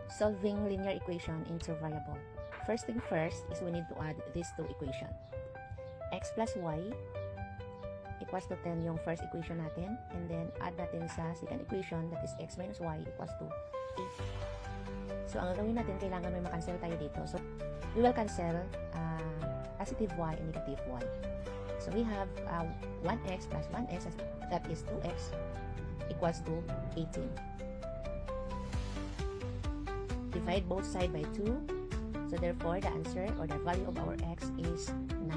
solving linear equation into variable. First thing first is we need to add these two equations. X plus y equals to 10 yung first equation natin, and then add natin sa second equation, that is x minus y equals to 8. So ang gagawin natin, kailangan may makancel tayo dito. So we will cancel positive y and negative y. So we have 1x plus 1x, that is 2x, equals to 18. Divide both sides by 2. So therefore, the answer or the value of our x is 9.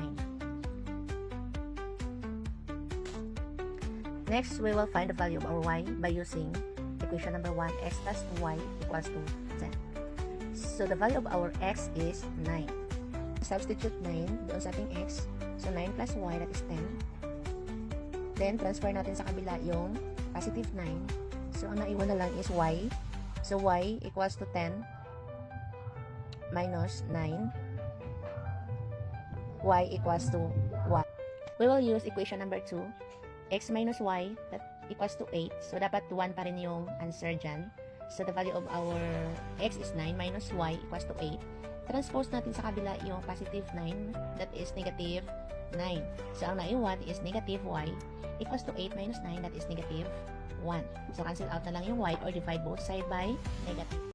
Next, we will find the value of our y by using equation number 1, x plus 2y equals to 10. So the value of our x is 9. Substitute 9 doon sa ating x. So 9 plus y, that is 10. Then, transfer natin sa kabila yung positive 9. So ang naiwan na lang is y. So y equals to 10 minus 9. Y equals to 1. We will use equation number 2. X minus y, that equals to 8. So dapat 1 pa rin yung answer dyan. So the value of our x is 9 minus y equals to 8. Transpose natin sa kabila yung positive 9, that is negative 9. So ang naiwan is negative y equals to 8 minus 9, that is negative 1. So cancel out na lang yung y or divide both side by negative.